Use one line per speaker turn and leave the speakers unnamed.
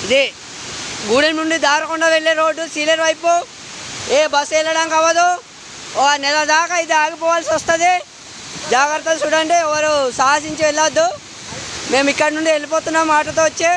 ఇది గూడెం నుండి దారకొండ వెళ్ళే రోడ్డు సీలేరు వైపు ఏ బస్సు వెళ్ళడానికి అవ్వదు. ఓ నెల దాకా ఇది ఆగిపోవాల్సి వస్తుంది. జాగ్రత్తలు చూడండి, ఎవరు సాహసించి వెళ్ళొద్దు. మేము ఇక్కడ నుండి వెళ్ళిపోతున్నాం ఆటోతో వచ్చి.